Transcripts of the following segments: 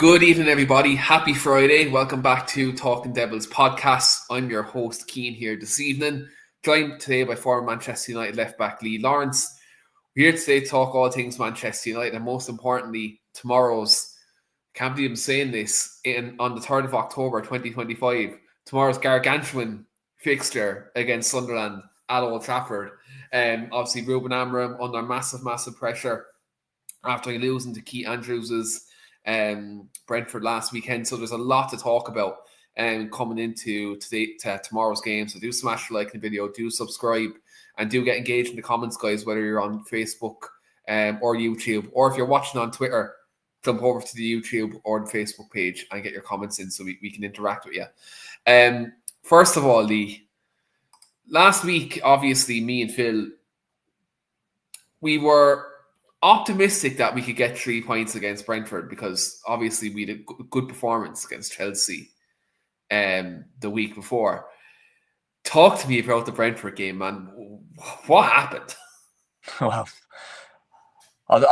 Good evening, everybody. Happy Friday. Welcome back to Talking Devils podcast. I'm your host, Keane, here this evening, joined today by former Manchester United left-back Lee Lawrence. We're here today to talk all things Manchester United and most importantly, tomorrow's, can't believe I'm saying this, on the 3rd of October 2025, tomorrow's gargantuan fixture against Sunderland at Old Trafford. Obviously, Ruben Amorim under massive pressure after losing to Keane Andrews's Brentford last weekend. So there's a lot to talk about coming into tomorrow's game. So do smash the like in the video, do subscribe, and do get engaged in the comments, guys, whether you're on Facebook or YouTube, or if you're watching on Twitter, jump over to the YouTube or the Facebook page and get your comments in so we can interact with you. First of all, Lee, last week, obviously, me and Phil, we were optimistic that we could get 3 points against Brentford because obviously we had a good performance against Chelsea the week before. Talk to me about the Brentford game, man. What happened? Well,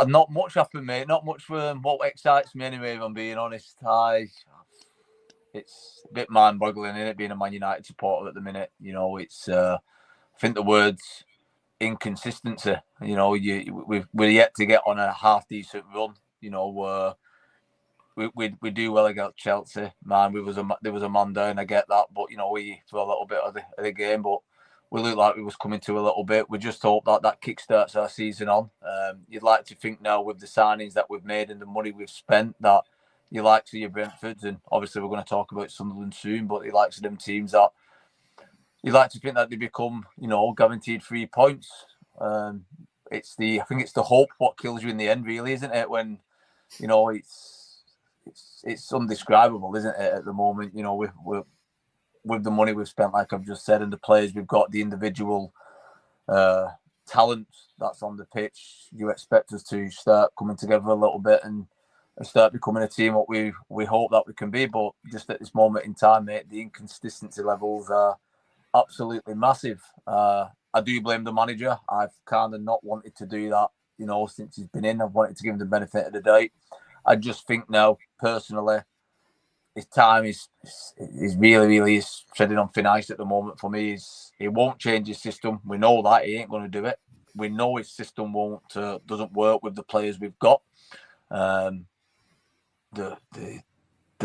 not much happened, mate. Not much for what excites me anyway, if I'm being honest. It's a bit mind-boggling, isn't it, being a Man United supporter at the minute. You know, it's I think the words inconsistency. You know, we're yet to get on a half decent run. You know, we do well against Chelsea. Man, there was a man down. I get that, but you know, we for a little bit of the game, but we looked like we was coming to a little bit. We just hope that kickstarts our season on. You'd like to think now with the signings that we've made and the money we've spent that you like to see your Brentfords, and obviously we're going to talk about Sunderland soon, but you like to them teams that you like to think that they become, you know, guaranteed 3 points. I think it's the hope what kills you in the end, really, isn't it? When, you know, it's undescribable, isn't it? At the moment, you know, with the money we've spent, like I've just said, and the players we've got, the individual talent that's on the pitch, you expect us to start coming together a little bit and start becoming a team what we hope that we can be. But just at this moment in time, mate, the inconsistency levels are absolutely massive. I do blame the manager. I've kind of not wanted to do that, you know, since he's been in. I've wanted to give him the benefit of the doubt. I just think now, personally, his time is really is treading on thin ice at the moment for me. He won't change his system. We know that he ain't going to do it. We know his system doesn't work with the players we've got. The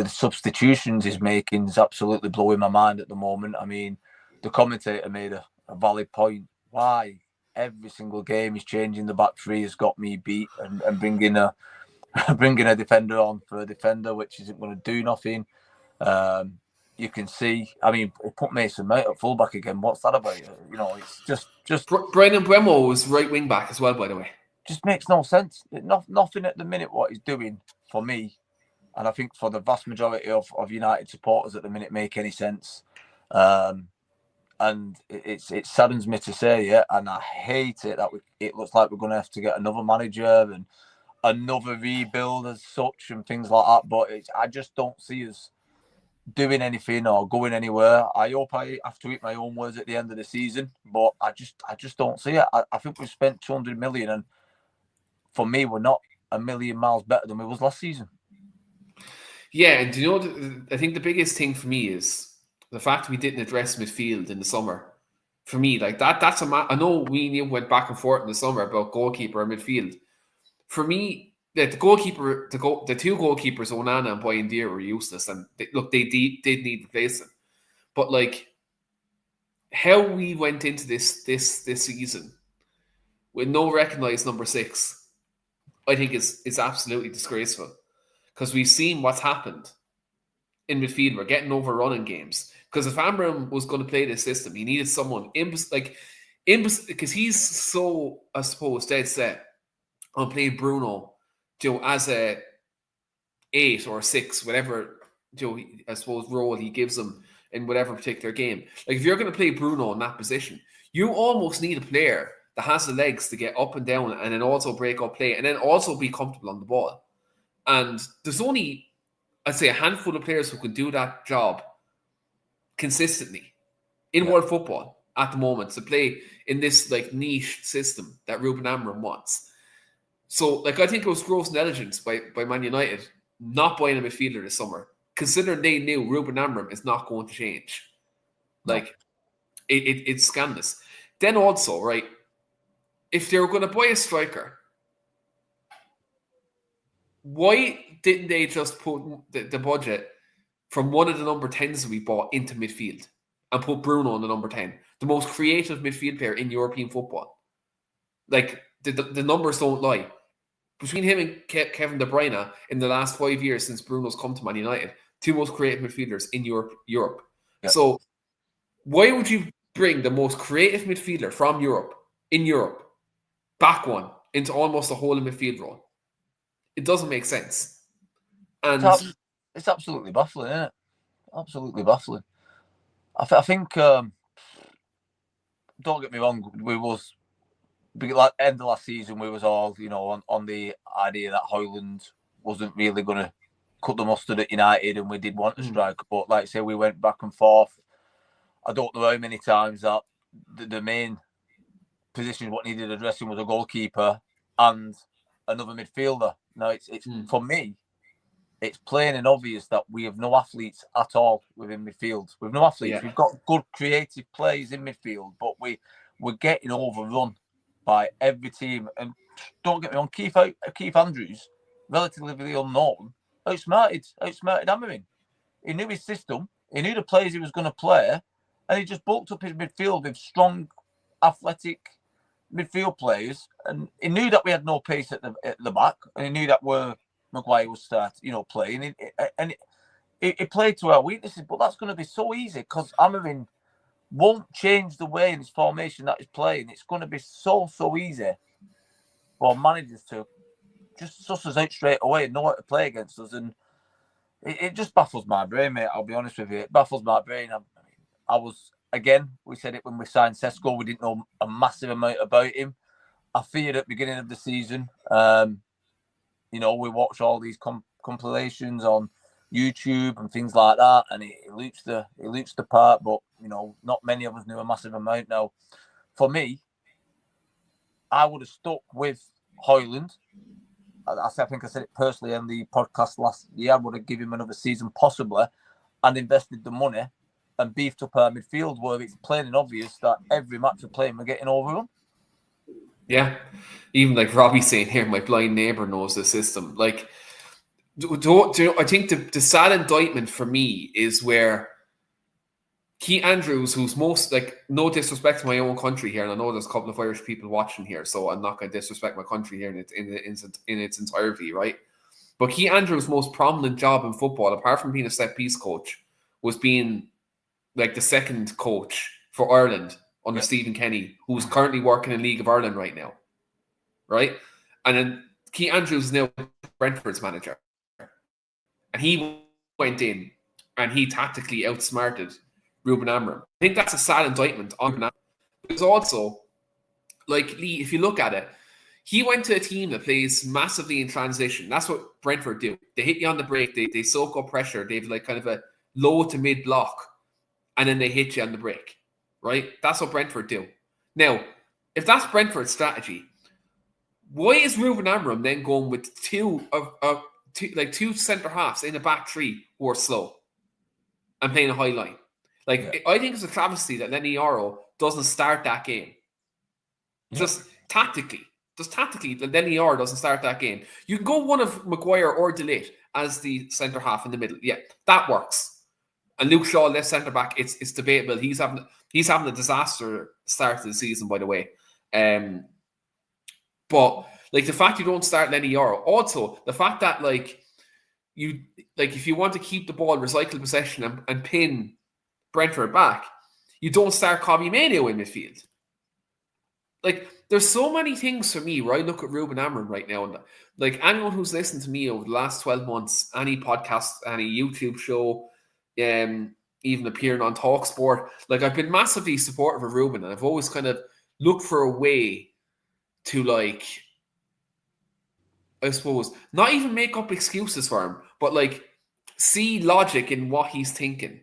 substitutions he's making is absolutely blowing my mind at the moment. I mean, the commentator made a valid point. Why every single game he's changing the back three has got me beat, and bringing a defender on for a defender, which isn't going to do nothing. You can see, I mean, he put Mason Mount at fullback again. What's that about? You know, it's just Brendan Bremo was right wing back as well, by the way. Just makes no sense. Nothing at the minute what he's doing for me, and I think for the vast majority of United supporters at the minute, make any sense. And it saddens me to say it, and I hate it that it looks like we're going to have to get another manager and another rebuild as such and things like that. But I just don't see us doing anything or going anywhere. I hope I have to eat my own words at the end of the season, but I just don't see it. I think we've spent 200 million, and for me, we're not a million miles better than we was last season. Yeah, and do you know, I think the biggest thing for me is the fact we didn't address midfield in the summer. For me, like that's I know we went back and forth in the summer about goalkeeper and midfield. For me, the two goalkeepers, Onana and Boyendier, were useless, and they did need replacing. But like how we went into this season with no recognised number 6, I think is absolutely disgraceful, because we've seen what's happened in midfield. We're getting overrun in games. Because if Amorim was going to play this system, he needed someone because he's so, I suppose, dead set on playing Bruno, as a 8 or 6, whatever, I suppose, role he gives him in whatever particular game. Like if you're going to play Bruno in that position, you almost need a player that has the legs to get up and down and then also break up play and then also be comfortable on the ball. And there's only, I'd say, a handful of players who can do that job consistently in world football at the moment, to play in this like niche system that Ruben Amorim wants. So like I think it was gross negligence by Man United not buying a midfielder this summer, considering they knew Ruben Amorim is not going to change. Like, it's scandalous. Then also, right, if they were going to buy a striker, why didn't they just put the budget from one of the number 10s we bought into midfield and put Bruno on the number 10, the most creative midfield player in European football? Like, the numbers don't lie. Between him and Kevin De Bruyne in the last 5 years since Bruno's come to Man United, two most creative midfielders in Europe. Yep. So why would you bring the most creative midfielder from Europe, in Europe, back one, into almost a whole midfield role? It doesn't make sense. And it's absolutely baffling, isn't it? Absolutely baffling. I think, don't get me wrong, like end of last season, we was all, on the idea that Højlund wasn't really going to cut the mustard at United, and we did want a striker. But like I say, we went back and forth. I don't know how many times that the main position what needed addressing was a goalkeeper and another midfielder. Now, it's for me, it's plain and obvious that we have no athletes at all within midfield. We've no athletes. Yeah. We've got good creative players in midfield, but we're getting overrun by every team. And don't get me wrong, Keith Andrews, relatively unknown, outsmarted Amorim. He knew his system. He knew the players he was going to play, and he just bulked up his midfield with strong, athletic midfield players. And he knew that we had no pace at the back, and he knew that Maguire would start, playing. And he played to our weaknesses, but that's going to be so easy because Amorim won't change the way in his formation that he's playing. It's going to be so easy for managers to just suss us out straight away and know how to play against us. And it just baffles my brain, mate. I'll be honest with you. It baffles my brain. I was, again, we said it when we signed Sesko. We didn't know a massive amount about him. I feared at the beginning of the season. We watch all these compilations on YouTube and things like that, and it looks the part, but not many of us knew a massive amount. Now, for me, I would have stuck with Højlund. I think I said it personally in the podcast last year. I would have given him another season possibly, and invested the money and beefed up our midfield, where it's plain and obvious that every match we're playing, we're getting overrun. Yeah, even like Robbie saying here, my blind neighbour knows the system. Like, I think the sad indictment for me is where Keane Andrews, who's most, like, no disrespect to my own country here, and I know there's a couple of Irish people watching here, so I'm not going to disrespect my country here in its entirety, right? But Keane Andrews' most prominent job in football, apart from being a set-piece coach, was being like the second coach for Ireland under Stephen Kenny, who's currently working in League of Ireland right now, right? And then Keane Andrews is now Brentford's manager. And he went in and he tactically outsmarted Ruben Amorim. I think that's a sad indictment on Ruben Amorim. Because also, like, Lee, if you look at it, he went to a team that plays massively in transition. That's what Brentford do. They hit you on the break. They soak up pressure. They have like kind of a low to mid block. And then they hit you on the break, right? That's what Brentford do. Now, if that's Brentford's strategy, why is Ruben Amorim then going with two centre halves in a back three who are slow and playing a high line? Like, I think it's a travesty that Lenny Yoro doesn't start that game. Yeah. Just tactically, Lenny Yoro doesn't start that game. You can go one of Maguire or De Ligt as the centre half in the middle. Yeah, that works. And Luke Shaw, left centre back, it's debatable. He's having a disaster start to the season, by the way. But like the fact you don't start Lenny Yoro, also the fact that if you want to keep the ball, recycle possession and pin Brentford back, you don't start Kobbie Mainoo in midfield. Like, there's so many things for me where I look at Ruben Amorim right now, and like anyone who's listened to me over the last 12 months, any podcast, any YouTube show, even appearing on TalkSport, like, I've been massively supportive of Ruben, and I've always kind of looked for a way to, like, I suppose, not even make up excuses for him, but like see logic in what he's thinking.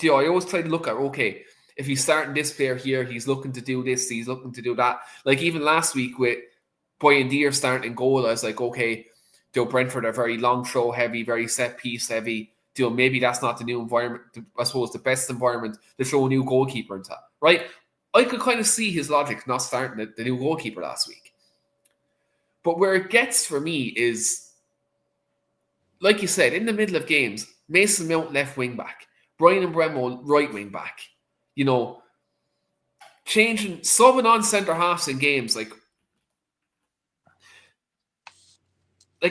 I always try to look at, okay, if he's starting this player here, he's looking to do this, he's looking to do that. Like even last week with Boy and Deere starting in goal, I was like, okay, Brentford are very long throw heavy, very set piece heavy. Maybe that's not the new environment. I suppose the best environment to throw a new goalkeeper into, right? I could kind of see his logic not starting the new goalkeeper last week. But where it gets for me is, like you said, in the middle of games, Mason Mount left wing back, Brian Mbeumo right wing back. Subbing on centre halves in games like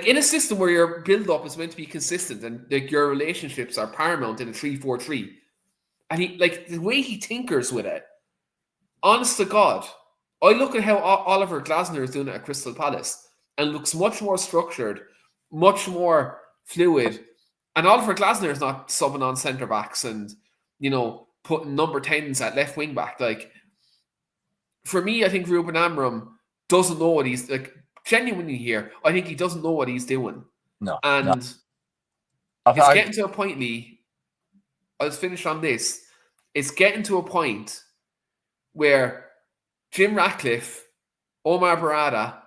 in a system where your build up is meant to be consistent and like your relationships are paramount in a 3-4-3, and he the way he tinkers with it. Honest to God, I look at how Oliver Glasner is doing it at Crystal Palace and looks much more structured, much more fluid. And Oliver Glasner is not subbing on centre backs and putting number 10s at left wing back. For me, I think Ruben Amorim doesn't know what he's genuinely here. I think he doesn't know what he's doing. No. It's getting to a point, Lee. I'll finish on this. It's getting to a point where Jim Ratcliffe, Omar Barada,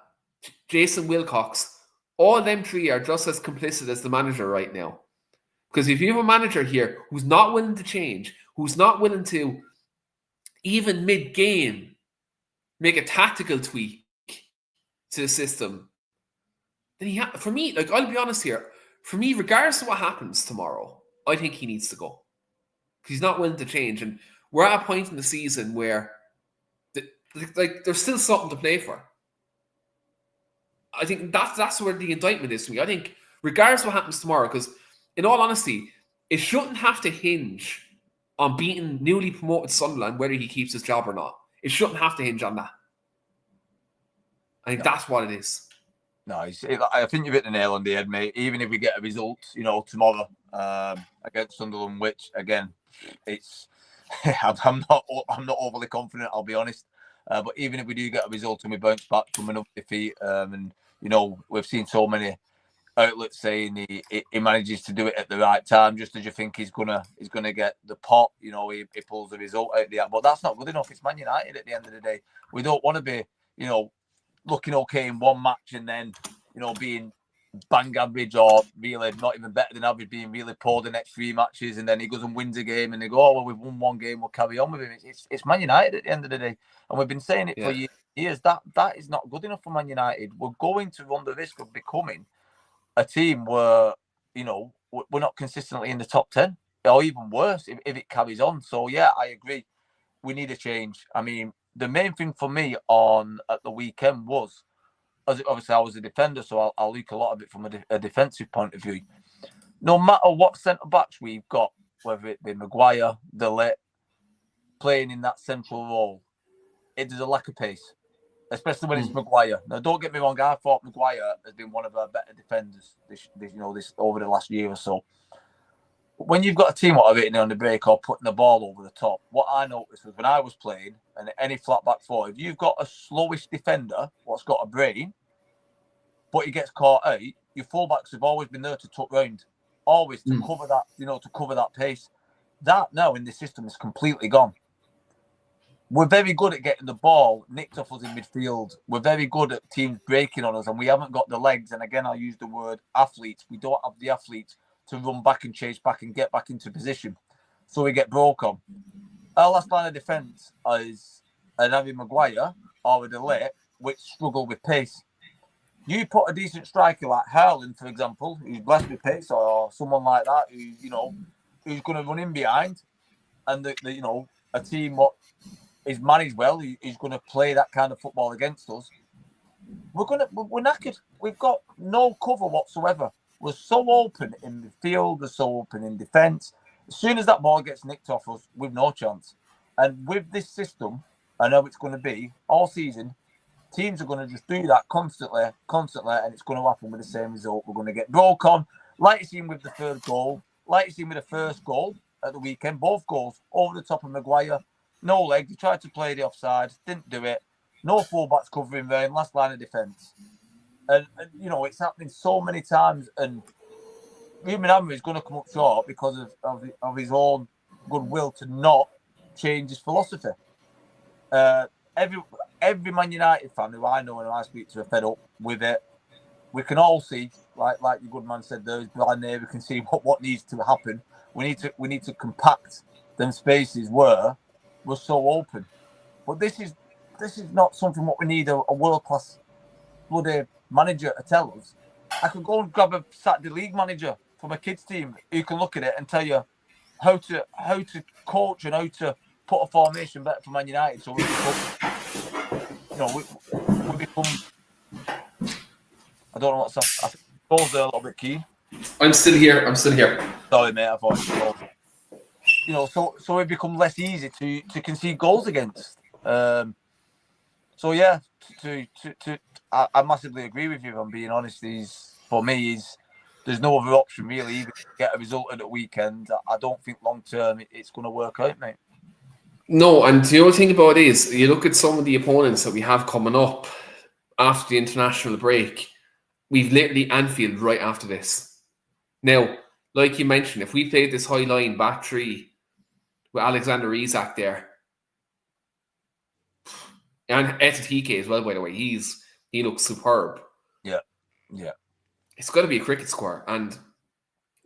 Jason Wilcox, all them three are just as complicit as the manager right now. Because if you have a manager here who's not willing to change, who's not willing to, even mid-game, make a tactical tweak to the system, then for me, I'll be honest here, for me, regardless of what happens tomorrow, I think he needs to go. Because he's not willing to change. And we're at a point in the season where there's still something to play for. I think that's where the indictment is to me. I think regardless of what happens tomorrow, because in all honesty, it shouldn't have to hinge on beating newly promoted Sunderland, whether he keeps his job or not. It shouldn't have to hinge on that. I think that's what it is. No, I think you've hit the nail on the head, mate. Even if we get a result, tomorrow against Sunderland, which again, I'm not overly confident, I'll be honest. But even if we do get a result and we bounce back from another defeat, and we've seen so many outlets saying he manages to do it at the right time, just as you think he's gonna get the pot. He pulls the result out there, but that's not good enough. It's Man United at the end of the day. We don't want to be looking okay in one match and then being bang average or really not even better than average, being really poor the next 3 matches, and then he goes and wins a game and they go, oh well, we've won one game, we'll carry on with him. It's Man United at the end of the day, and we've been saying it for years. That is not good enough for Man United. We're going to run the risk of becoming a team where we're not consistently in the top 10, or even worse if it carries on. So yeah, I agree, we need a change. I mean, the main thing for me at the weekend was, obviously I was a defender, so I'll look a lot of it from a defensive point of view. No matter what centre-backs we've got, whether it be Maguire, De Ligt, playing in that central role, it is a lack of pace, especially when it's Maguire. Now, don't get me wrong, I thought Maguire has been one of our better defenders this over the last year or so. When you've got a team that are hitting on the break or putting the ball over the top, what I noticed was when I was playing, and any flat back four, if you've got a slowish defender what's got a brain, but he gets caught out, your fullbacks have always been there to tuck round, always to cover that, to cover that pace. That now in the system is completely gone. We're very good at getting the ball nicked off us in midfield. We're very good at teams breaking on us, and we haven't got the legs. And again, I'll use the word athletes. We don't have the athletes to run back and chase back and get back into position. So we get broke on. Our last line of defence is an Harry Maguire or a De Ligt, which struggle with pace. You put a decent striker like Haaland, for example, who's blessed with pace, or someone like that who's going to run in behind, and a team what is managed well, he's going to play that kind of football against us. We're knackered. We've got no cover whatsoever. We're so open in the field, we're so open in defence. As soon as that ball gets nicked off us, we've no chance. And with this system, I know it's going to be all season, teams are going to just do that constantly, and it's going to happen with the same result. We're going to get broke on, like you seen with the third goal, like you seen with the first goal at the weekend. Both goals over the top of Maguire, no leg. He tried to play the offside, didn't do it. No fullbacks covering there in last line of defence. And it's happening so many times, and Ruben Amorim is going to come up short because of his own goodwill to not change his philosophy. Every Man United fan who I know and I speak to are fed up with it. we can all see, like your good man said, there's blind there. We can see what needs to happen. We need to compact them spaces where we're so open. But this is not something what we need a world class bloody manager to tell us. I could go and grab a Saturday league manager from a kids team who can look at it and tell you how to coach and how to put a formation better for Man United. So we become. I don't know what's up. I think goals there a little bit key. I'm still here. Sorry, mate. I thought it was so it becomes less easy to concede goals against. So yeah, I massively agree with you. If I'm being honest, for me there's no other option really. Even to get a result at the weekend, I don't think long term it's going to work out, mate. No, and the other thing about it is, you look at some of the opponents that we have coming up after the international break. We've literally Anfield right after this. Now, like you mentioned, if we played this high line back three with Alexander Isak there, and Etitike as well, by the way, he looks superb. Yeah. It's got to be a cricket square, and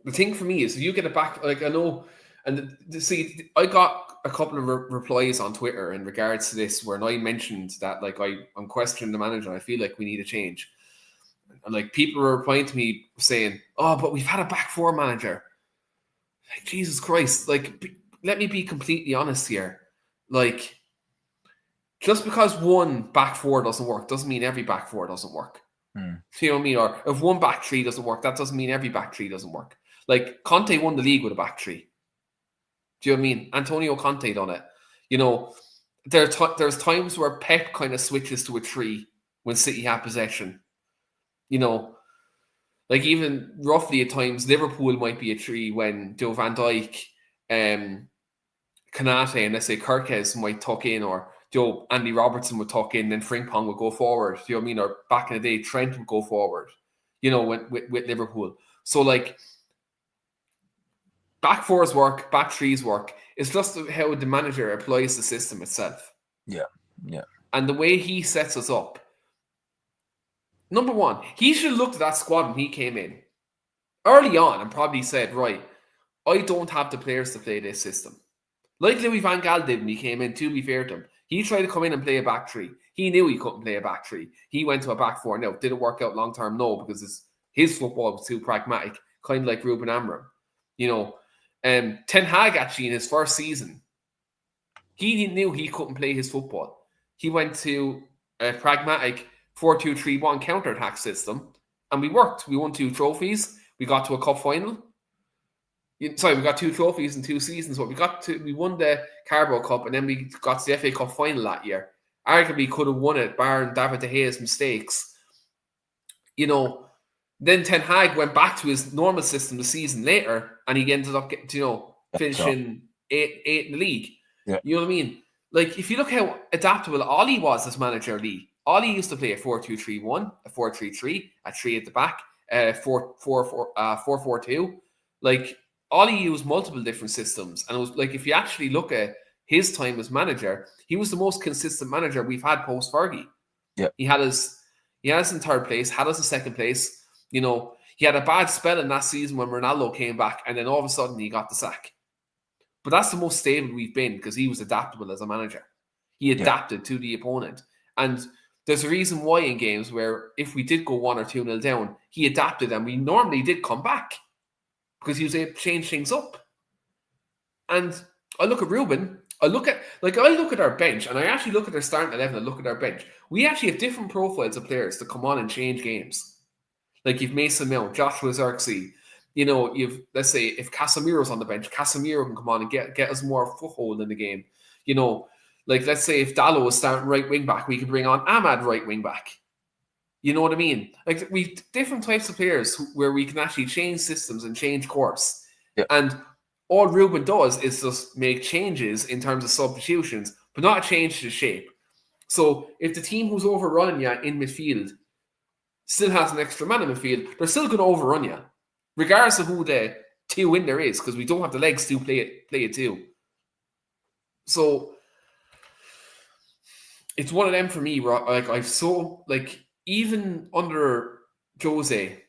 the thing for me is, you get it back. Like I know, and see, I got a couple of replies on Twitter in regards to this, where I mentioned that like I'm questioning the manager. And I feel like we need a change. And like people were replying to me saying, "Oh, but we've had a back four manager." Like Jesus Christ! Like, let me be completely honest here. Like, just because one back four doesn't work doesn't mean every back four doesn't work. You know what I mean? Or if one back three doesn't work, that doesn't mean every back three doesn't work. Like Conte won the league with a back three. Do you know what I mean? Antonio Conte done it. You know, there's times where Pep kind of switches to a three when City have possession. You know, like even roughly at times, Liverpool might be a three when Joe Van Dijk, Kanate, and let's say Kirkes might tuck in, or Andy Robertson would tuck in, then Frimpong would go forward. Do you know what I mean? Or back in the day, Trent would go forward. You know, with Liverpool. So like, back fours work, back threes work. It's just how the manager applies the system itself. Yeah. And the way he sets us up. Number one, he should have looked at that squad when he came in early on and probably said, right, I don't have the players to play this system. Like Louis van Gaal did when he came in, to be fair to him. He tried to come in and play a back three. He knew he couldn't play a back three. He went to a back four. Now, did it work out long term? No, because his football was too pragmatic, kind of like Ruben Amorim. You know, Ten Hag actually in his first season, he knew he couldn't play his football. He went to a pragmatic 4-2-3-1 counter-attack system, and we worked. We won 2 trophies. We got to a cup final. Sorry, we got 2 trophies in 2 seasons, but we won the Carabao Cup, and then we got to the FA Cup final that year. Arguably could have won it, barring David De Gea's mistakes. You know, then Ten Hag went back to his normal system the season later, and he ended up getting, finishing 8 in the league. Yeah. You know what I mean? Like, if you look how adaptable Ollie was as manager, Lee. Ollie used to play a 4-2-3-1, a 4-3-3, a 3 at the back, 4-4-2. Like, Ollie used multiple different systems. And it was like, if you actually look at his time as manager, he was the most consistent manager we've had post-Fergie. Yeah. He had us in third place, had us in second place. You know, he had a bad spell in that season when Ronaldo came back, and then all of a sudden he got the sack. But that's the most stable we've been because he was adaptable as a manager. He adapted to the opponent. And there's a reason why in games where if we did go 1 or 2-0 down, he adapted and we normally did come back because he was able to change things up. And I look at Ruben, I look at our bench, and I actually look at their starting 11 and look at our bench. We actually have different profiles of players to come on and change games. Like you've Mason Mount, Joshua Zirkzee. You know, let's say if Casemiro's on the bench, Casemiro can come on and get us more foothold in the game. You know, like let's say if Dallo was starting right wing back, we could bring on Ahmad right wing back. You know what I mean? Like we've different types of players where we can actually change systems and change course. Yeah. And all Ruben does is just make changes in terms of substitutions, but not a change to the shape. So if the team who's overrunning you in midfield still has an extra man in midfield, they're still going to overrun you, regardless of who the 2 in there is, because we don't have the legs to play it too. So it's one of them for me. Like even under Jose,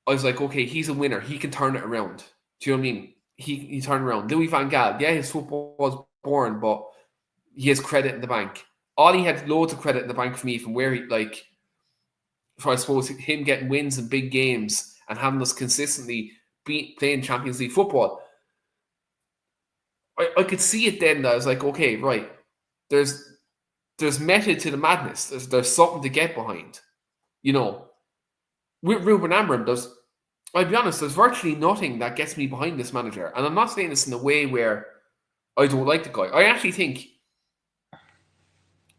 I was like, okay, he's a winner. He can turn it around. Do you know what I mean? He turned around. Louis van Gaal, yeah, his football was boring, but he has credit in the bank. Ollie had loads of credit in the bank for me from where he, like, for I suppose him getting wins in big games and having us consistently playing Champions League football. I could see it then. That I was like, okay, right. There's method to the madness. There's something to get behind. You know, with Ruben Amorim, I'll be honest, there's virtually nothing that gets me behind this manager. And I'm not saying this in a way where I don't like the guy. I actually think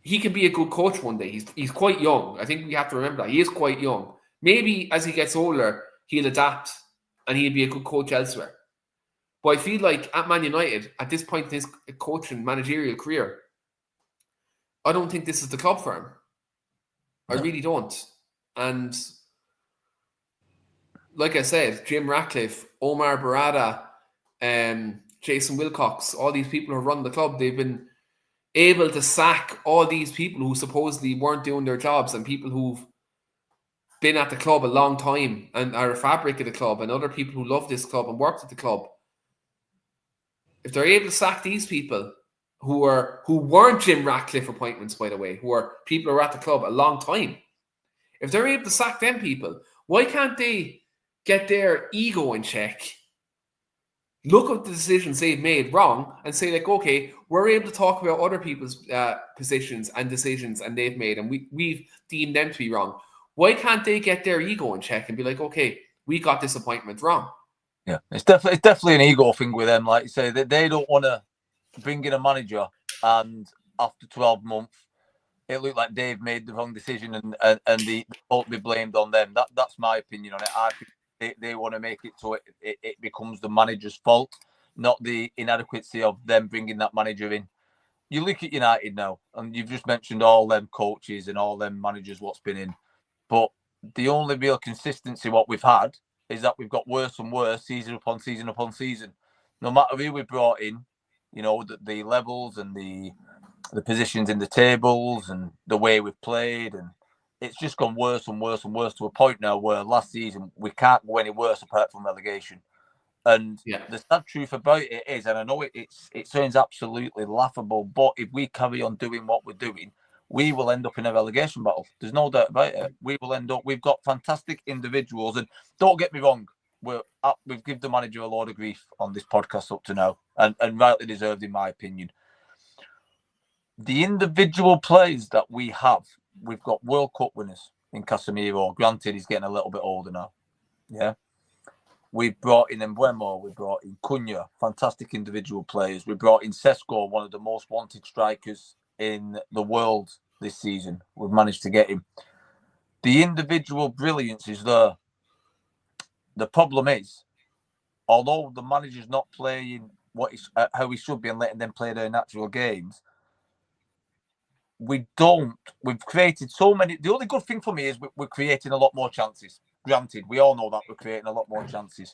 he can be a good coach one day. He's quite young. I think we have to remember that. He is quite young. Maybe as he gets older, he'll adapt and he'll be a good coach elsewhere. But I feel like at Man United, at this point in his coaching managerial career, I don't think this is the club for him. I really don't. And like I said, Jim Ratcliffe, Omar Barada, Jason Wilcox, all these people who run the club, they've been able to sack all these people who supposedly weren't doing their jobs and people who've been at the club a long time and are a fabric of the club and other people who love this club and worked at the club. If they're able to sack these people who weren't Jim Ratcliffe appointments, by the way, who are people who are at the club a long time, if they're able to sack them people, why can't they get their ego in check, look at the decisions they've made wrong and say, like, okay, we're able to talk about other people's positions and decisions and they've made and we've deemed them to be wrong. Why can't they get their ego in check and be like, okay, we got this appointment wrong? Yeah, it's definitely an ego thing with them. Like you say, that they don't want to bring in a manager and after 12 months, it looked like Dave made the wrong decision and the fault be blamed on them. That's my opinion on it. I think they want to make it so it becomes the manager's fault, not the inadequacy of them bringing that manager in. You look at United now, and you've just mentioned all them coaches and all them managers what's been in. But the only real consistency what we've had is that we've got worse and worse season upon season upon season. No matter who we brought in, you know, the levels and the positions in the tables and the way we've played, and it's just gone worse and worse and worse to a point now where last season we can't go any worse apart from relegation. And the sad truth about it is, and I know it sounds absolutely laughable, but if we carry on doing what we're doing, we will end up in a relegation battle. There's no doubt about it. We will end up. We've got fantastic individuals, and don't get me wrong, we've given the manager a lot of grief on this podcast up to now, and rightly deserved, in my opinion. The individual players that we have, we've got World Cup winners in Casemiro. Granted, he's getting a little bit older now. Yeah. We brought in Mbeumo, we brought in Cunha, fantastic individual players. We brought in Sesko, one of the most wanted strikers in the world this season. We've managed to get him. The individual brilliance is there. The problem is, although the manager's not playing how he should be and letting them play their natural games, we've created so many. The only good thing for me is we're creating a lot more chances. Granted, we all know that we're creating a lot more chances.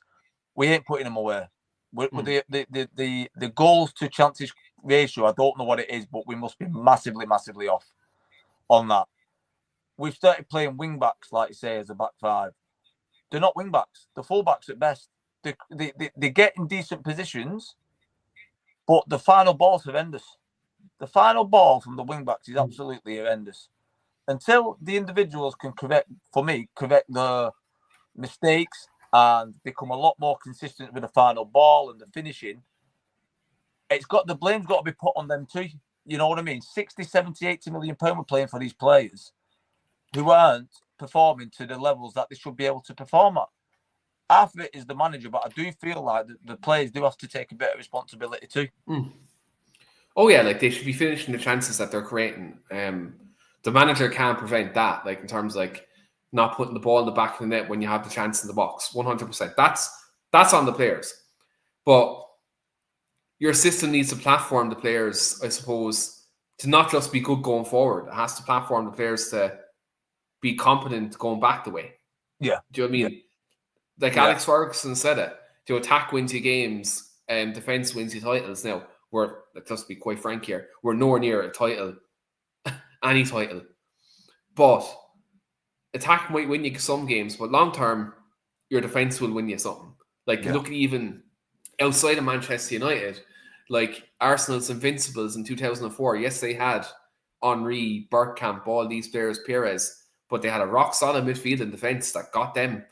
We ain't putting them away. With the goals to chances ratio, I don't know what it is, but we must be massively, massively off on that. We've started playing wing backs, like you say, as a back five. They're not wing backs. They're full backs at best. They get in decent positions, but the final ball's horrendous. The final ball from the wing backs is absolutely horrendous. Until the individuals can correct the mistakes and become a lot more consistent with the final ball and the finishing, the blame's got to be put on them too. You know what I mean? 60, 70, 80 million pounds we're playing for these players who aren't performing to the levels that they should be able to perform at. Half of it is the manager, but I do feel like the players do have to take a bit of responsibility too. Oh yeah, like they should be finishing the chances that they're creating. The manager can't prevent that, like in terms of like not putting the ball in the back of the net when you have the chance in the box. 100%. That's on the players. But your system needs to platform the players, I suppose, to not just be good going forward. It has to platform the players to be competent going back the way. Yeah. Do you know what I mean? Yeah. Like Alex Ferguson said it. To attack wins you games and defense wins you titles. Now, let's be quite frank here, we're nowhere near a title, any title. But attack might win you some games, but long term, your defense will win you something. Like you look at even outside of Manchester United, like Arsenal's Invincibles in 2004. Yes, they had Henry, Bergkamp, all these players, Perez, but they had a rock solid midfield and defense that got them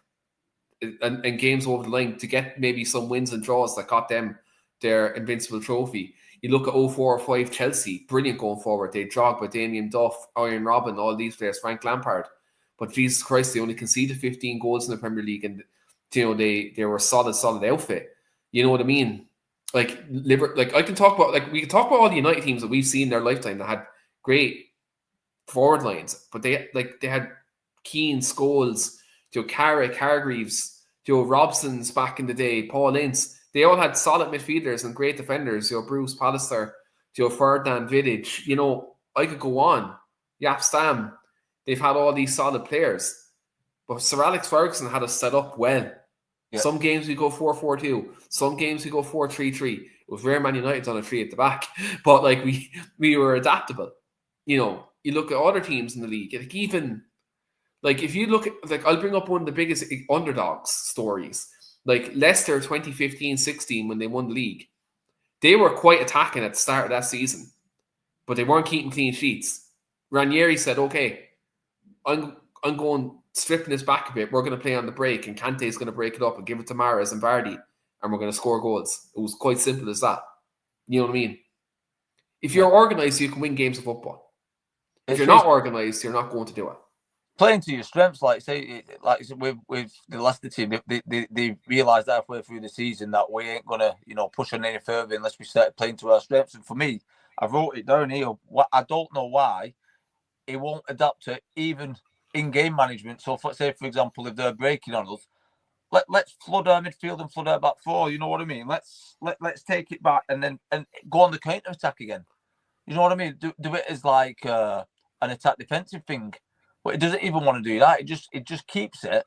and games over the line to get maybe some wins and draws that got them their Invincible trophy. You look at 04-05 Chelsea, brilliant going forward. They Drogba, Damien Duff, Iron Robin, all these players, Frank Lampard. But Jesus Christ, they only conceded 15 goals in the Premier League, and they were a solid outfit. You know what I mean? Like I can talk about we can talk about all the United teams that we've seen in their lifetime that had great forward lines, but they had Keane, Scholes, Carrick, Hargreaves, Robson's back in the day, Paul Ince. They all had solid midfielders and great defenders. Bruce Pallister, Ferdinand, Vidic. I could go on. Yap Stam. They've had all these solid players. But Sir Alex Ferguson had us set up well. Yeah. Some games we go 4-4-2. Some games we go 4-3-3. It was rare Man United on a 3 at the back. But we were adaptable. You look at other teams in the league. If you look at, I'll bring up one of the biggest underdogs stories. Like Leicester 2015-16 when they won the league. They were quite attacking at the start of that season. But they weren't keeping clean sheets. Ranieri said, okay, I'm going stripping this back a bit. We're going to play on the break, and Kante's going to break it up and give it to Mahrez and Vardy, and we're going to score goals. It was quite simple as that. You know what I mean? If you're organised, you can win games of football. If you're not organised, you're not going to do it. Playing to your strengths, with the Leicester team, they realised halfway through the season that we ain't going to, push on any further unless we start playing to our strengths. And for me, I wrote it down here. I don't know why he won't adapt to even in-game management. So, for example, if they're breaking on us, let's flood our midfield and flood our back four. You know what I mean? Let's take it back and go on the counter attack again. You know what I mean? Do it as like an attack defensive thing. But it doesn't even want to do that. It just keeps it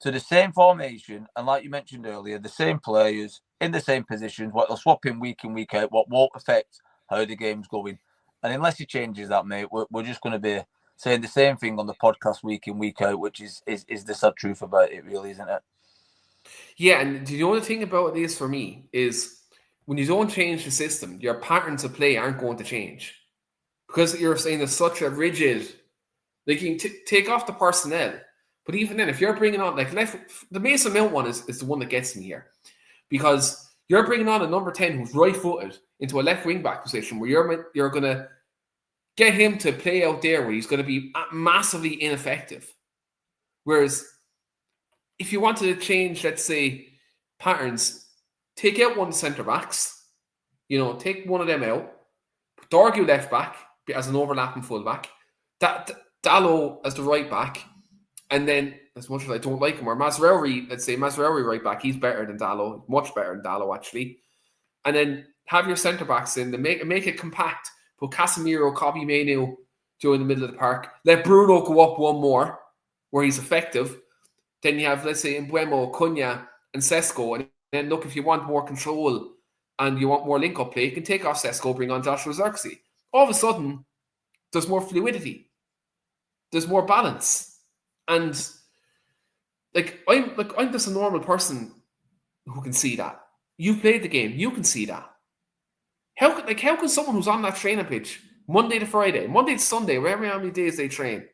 to the same formation, and like you mentioned earlier, the same players in the same positions. What they'll swap in week out, what won't affect how the game's going. And unless he changes that, mate, we're just going to be saying the same thing on the podcast week in, week out, which is the sad truth about it, really, isn't it? Yeah, and the only thing about it is for me is when you don't change the system, your patterns of play aren't going to change because you're saying there's such a rigid. Like you can take off the personnel, but even then, if you're bringing on the Mason Mount one is the one that gets me here, because you're bringing on a number 10 who's right-footed into a left wing back position where you're going to get him to play out there where he's going to be massively ineffective. Whereas if you wanted to change, let's say, patterns, take out one of the centre backs, take one of them out, put Dorgu left back as an overlapping full back, Dalot as the right back, and then as much as I don't like him, or Mazraoui, let's say Mazraoui right back, he's better than Dalot, much better than Dalot actually, and then have your centre backs in, to make it compact. Put Casemiro, Kobbie Mainoo in the middle of the park. Let Bruno go up one more, where he's effective. Then you have, let's say, Mbeumo, Cunha, and Sesko. And then look, if you want more control and you want more link-up play, you can take off Sesko, bring on Joshua Zirkzee. All of a sudden, there's more fluidity. There's more balance. And I'm just a normal person who can see that. You played the game, you can see that. How can someone who's on that training pitch Monday to Friday, Monday to Sunday, wherever how many days they train,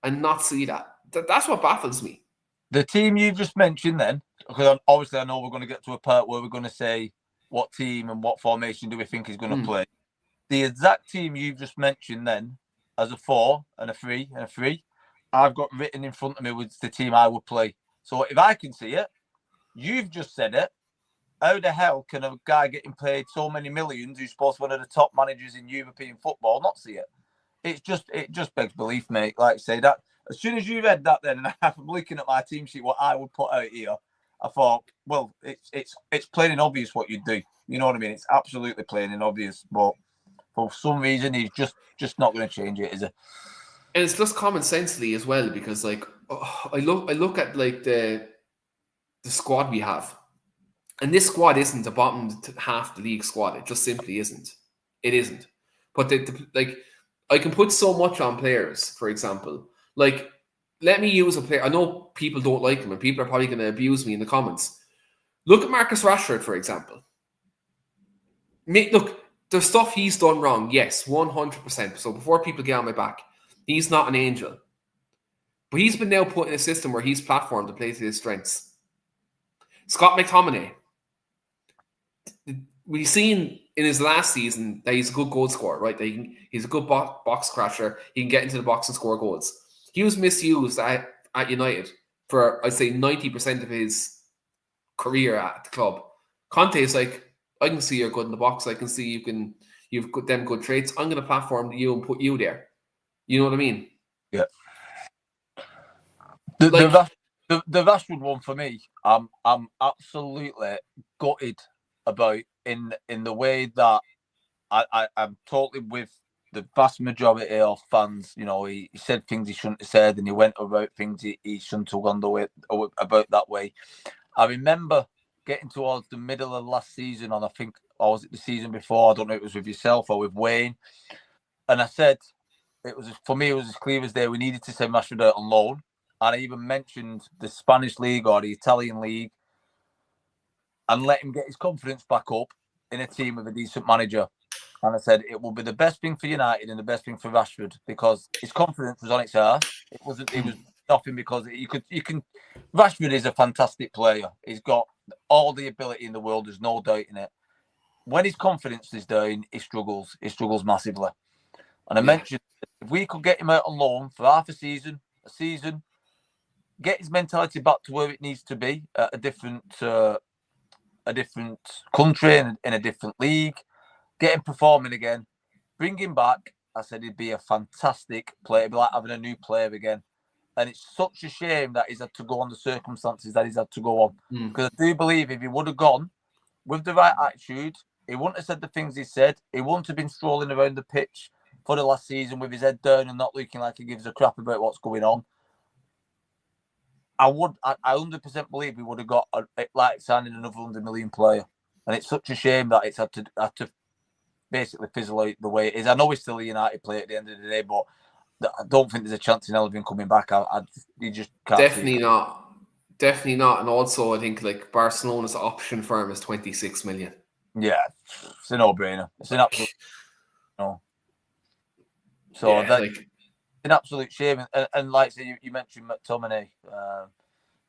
and not see that? That's what baffles me. The team you just mentioned then, because obviously I know we're going to get to a part where we're going to say what team and what formation do we think is going to play. The exact team you've just mentioned then, as a 4 and a 3 and a 3, I've got written in front of me with the team I would play. So if I can see it, you've just said it. How the hell can a guy getting paid so many millions, who's supposed to be one of the top managers in European football, not see it? It just begs belief, mate. Like I say, that as soon as you read that, then and I'm looking at my team sheet, what I would put out here, I thought, well, it's plain and obvious what you'd do. You know what I mean? It's absolutely plain and obvious, but for some reason he's just not going to change it, is it? And it's just common sensely as well, because I look at the squad we have. And this squad isn't the bottom half the league squad. It just simply isn't. It isn't. But I can put so much on players, for example. Like let me use a player. I know people don't like him, and people are probably going to abuse me in the comments. Look at Marcus Rashford, for example. Look, there's stuff he's done wrong. Yes, 100%. So before people get on my back, he's not an angel. But he's been now put in a system where he's platformed to play to his strengths. Scott McTominay. We've seen in his last season that he's a good goal scorer, right? That he's a good box crasher. He can get into the box and score goals. He was misused at United for, I'd say, 90% of his career at the club. Conte is like, I can see you're good in the box. I can see you've got them good traits. I'm going to platform you and put you there. You know what I mean? Yeah. The Rashford one for me, I'm absolutely gutted about in the way that I'm totally with the vast majority of fans. You know, he said things he shouldn't have said, and he went about things he shouldn't have gone about that way. I remember getting towards the middle of last season, and I think, or was it the season before? I don't know if it was with yourself or with Wayne. And I said, for me, it was as clear as day. We needed to send Rashford out on loan. And I even mentioned the Spanish league or the Italian league and let him get his confidence back up in a team with a decent manager. And I said, it will be the best thing for United and the best thing for Rashford, because his confidence was on its arse. It was nothing, because you can. Rashford is a fantastic player. He's got all the ability in the world. There's no doubt in it. When his confidence is down, he struggles. He struggles massively. And I mentioned, if we could get him out on loan for half a season, get his mentality back to where it needs to be at a different country and in a different league, get him performing again, bring him back. I said he'd be a fantastic player. It'd be like having a new player again. And it's such a shame that he's had to go on the circumstances that he's had to go on. Because I do believe if he would have gone with the right attitude, he wouldn't have said the things he said. He wouldn't have been strolling around the pitch for the last season with his head down and not looking like he gives a crap about what's going on. I 100% believe we would have got like signing another 100 million player, and it's such a shame that it's had to basically fizzle out the way it is. I know he's still a United player at the end of the day, but I don't think there's a chance in hell of him coming back. You just can't. Definitely not. And also, I think like Barcelona's option for him is 26 million. Yeah, it's a no-brainer. It's an absolute no. So an absolute shame. And like I say, you mentioned McTominay,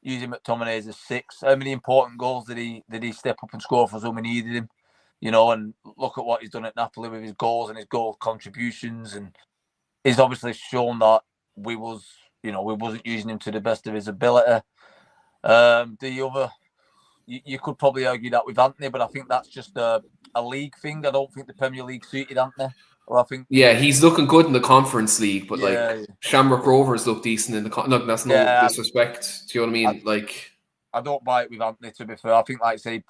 using McTominay as a 6. How many important goals did he step up and score for us when we needed him? You know, and look at what he's done at Napoli with his goals and his goal contributions, and he's obviously shown that we wasn't using him to the best of his ability. The other, you could probably argue that with Anthony, but I think that's just a league thing. I don't think the Premier League suited Anthony. Well, I think he's looking good in the Conference League, but Shamrock Rovers look decent in the look. That's no disrespect. Do you know what I mean? I don't buy it with Anthony. To be fair, I think, like I say,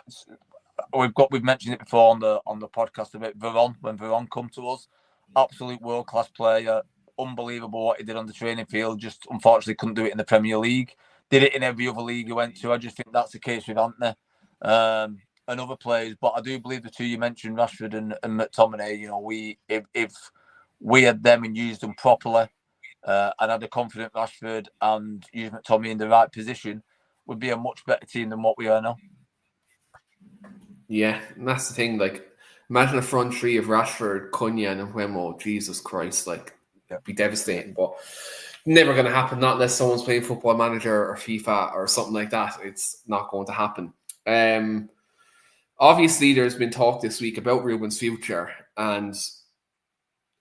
we've mentioned it before on the podcast about Veron. When Veron come to us, absolute world class player, unbelievable what he did on the training field. Just unfortunately couldn't do it in the Premier League. Did it in every other league he went to. I just think that's the case with Anthony. And other players, but I do believe the two you mentioned, Rashford and McTominay, you know, if we had them and used them properly, and had a confident Rashford and used McTominay in the right position, would be a much better team than what we are now. Yeah, and that's the thing. Like, imagine a front three of Rashford, Cunha, and Mbeumo. Jesus Christ, it'd be devastating. But never going to happen. Not unless someone's playing Football Manager or FIFA or something like that. It's not going to happen. Obviously, there's been talk this week about Ruben's future, and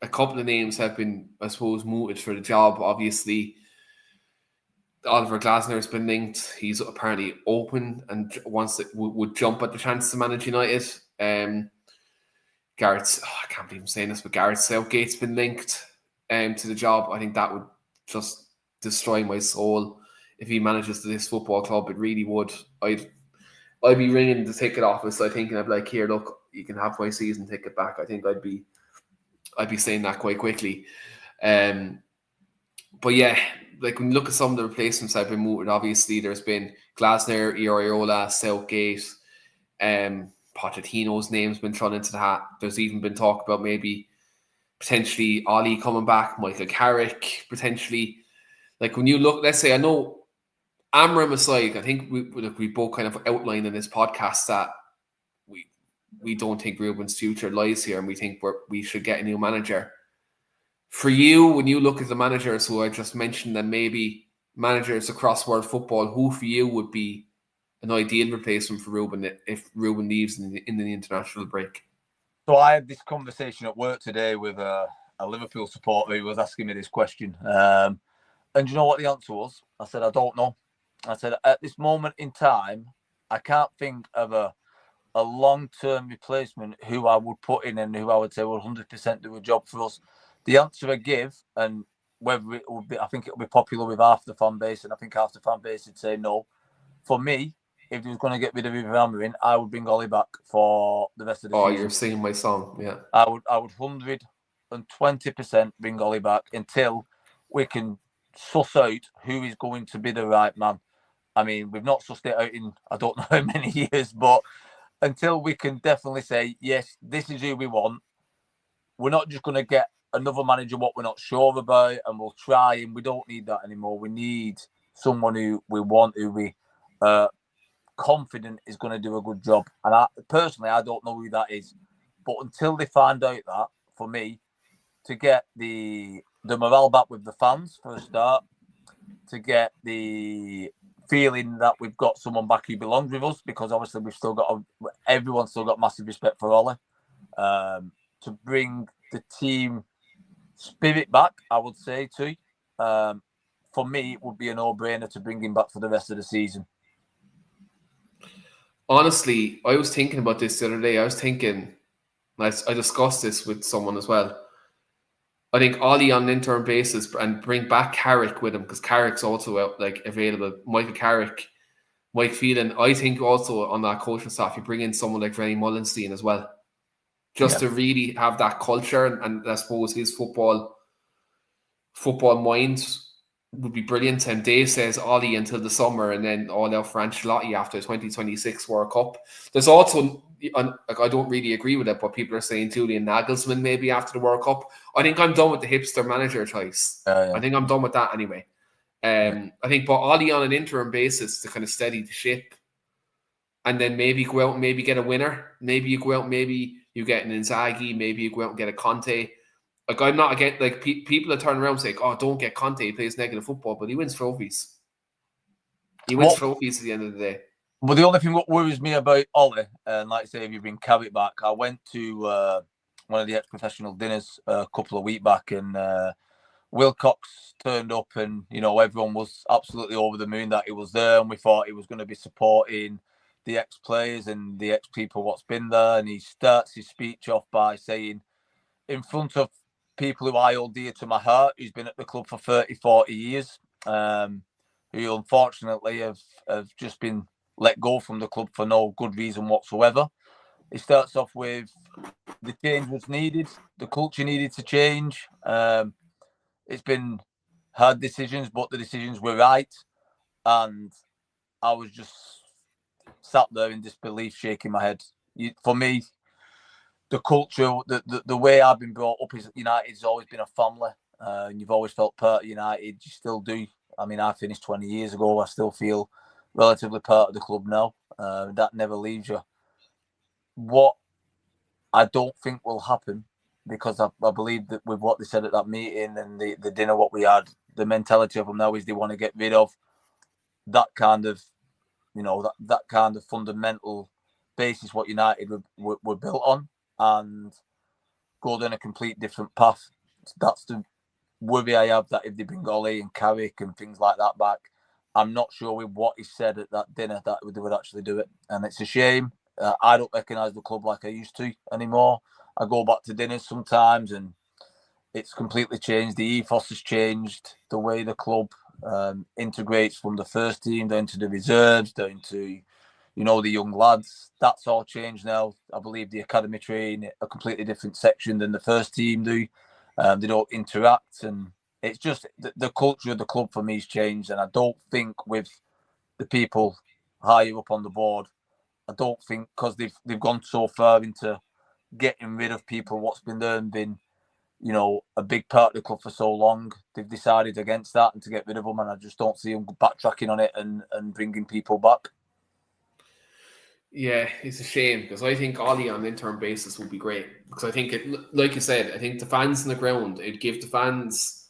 a couple of names have been, I suppose, mooted for the job. Obviously, Oliver Glasner has been linked. He's apparently open and would jump at the chance to manage United. I can't believe I'm saying this, but Gareth Southgate's been linked to the job. I think that would just destroy my soul if he manages this football club. It really would. I'd be ringing the ticket office. I think, and I'd be like, "Here, look, you can have my season ticket back." I think I'd be saying that quite quickly. But yeah, like when you look at some of the replacements that have been mooted, obviously there's been Glasner, Iraola, Southgate, Pochettino's name's been thrown into the hat. There's even been talk about maybe potentially Ollie coming back, Michael Carrick potentially. Like when you look, let's say, I know Amorim aside, I think we both kind of outlined in this podcast that we don't think Ruben's future lies here, and we think we should get a new manager. For you, when you look at the managers who I just mentioned, and maybe managers across world football, who for you would be an ideal replacement for Ruben if Ruben leaves in the international break? So I had this conversation at work today with a Liverpool supporter who was asking me this question. And you know what the answer was? I said, I don't know. I said, at this moment in time, I can't think of a long-term replacement who I would put in and who I would say will 100% do a job for us. The answer I give, and whether it will be, I think it will be popular with half the fan base, and I think half the fan base would say no. For me, if he was going to get rid of Ruben Amorim, I would bring Ollie back for the rest of the season. Oh, you're singing my song, yeah. I would 120% bring Ollie back until we can suss out who is going to be the right man. I mean, we've not sussed it out in I don't know how many years, but until we can definitely say, yes, this is who we want, we're not just going to get another manager what we're not sure about and we'll try, and we don't need that anymore. We need someone who we want, who we confident is going to do a good job. And I don't know who that is. But until they find out that, for me, to get the morale back with the fans for a start, to get the feeling that we've got someone back who belongs with us, because obviously everyone's still got massive respect for Ollie. To bring the team spirit back, I would say too. For me, it would be a no-brainer to bring him back for the rest of the season. Honestly, I was thinking about this the other day. I was thinking, I discussed this with someone as well. I think Ollie on an interim basis and bring back Carrick with him, because Carrick's also out, available. Michael Carrick, Mike Phelan. I think also on that coaching staff, you bring in someone like Rennie Mullenstein as well, just to really have that culture and I suppose his football mind would be brilliant. And Dave says Ollie until the summer, and then all out for Ancelotti after the 2026 World Cup. There's also, I don't really agree with it, but people are saying Julian Nagelsmann maybe after the World Cup. I think I'm done with the hipster manager choice. I think I'm done with that anyway. I think, but Ollie on an interim basis to kind of steady the ship, and then maybe go out and maybe get a winner. Maybe you go out, maybe you get an Inzaghi, maybe you go out and get a Conte. Like, I'm not against, people that turn around and say, oh, don't get Conte, he plays negative football, but he wins trophies. He wins trophies at the end of the day. Well, the only thing what worries me about Ollie, and like I say, if you bring Carrick back, I went to one of the ex-professional dinners a couple of weeks back, and Wilcox turned up, and, everyone was absolutely over the moon that he was there, and we thought he was going to be supporting the ex-players and the ex-people what's been there, and he starts his speech off by saying, in front of people who I hold dear to my heart, who's been at the club for 30, 40 years, who unfortunately have just been let go from the club for no good reason whatsoever. He starts off with the change was needed, the culture needed to change. It's been hard decisions, but the decisions were right. And I was just sat there in disbelief, shaking my head. For me, the culture, the way I've been brought up is United's always been a family. And you've always felt part of United. You still do. I mean, I finished 20 years ago. I still feel relatively part of the club now. That never leaves you. What I don't think will happen, because I believe that with what they said at that meeting and the dinner what we had, the mentality of them now is they want to get rid of that kind of, that kind of fundamental basis what United were built on, and go down a complete different path. That's the worry I have, that if they bring Ollie and Carrick and things like that back, I'm not sure with what he said at that dinner that they would actually do it. And it's a shame. I don't recognise the club like I used to anymore. I go back to dinners sometimes and it's completely changed. The ethos has changed. The way the club integrates from the first team down to the reserves, down to, the young lads. That's all changed now. I believe the academy train a completely different section than the first team do. They don't interact, and it's just the culture of the club for me has changed. And I don't think with the people higher up on the board, I don't think, because they've gone so far into getting rid of people what's been there and been, a big part of the club for so long. They've decided against that and to get rid of them, and I just don't see them backtracking on it and bringing people back. Yeah, it's a shame because I think Ollie on an interim basis would be great because I think it, like you said, I think the fans on the ground, it'd give the fans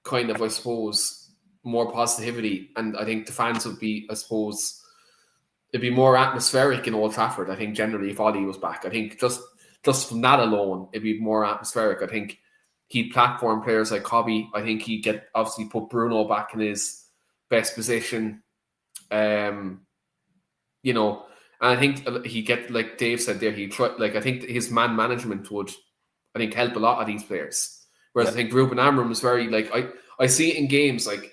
kind of, I suppose, more positivity, and I think the fans would be, I suppose, it'd be more atmospheric in Old Trafford. I think generally if Ollie was back, I think just from that alone, it'd be more atmospheric. I think he'd platform players like Cobby. I think he'd get obviously put Bruno back in his best position. You know, and I think he get, like Dave said there, he try, like I think his man management would, I think, help a lot of these players. Whereas I think Ruben Amorim was very like I see it in games, like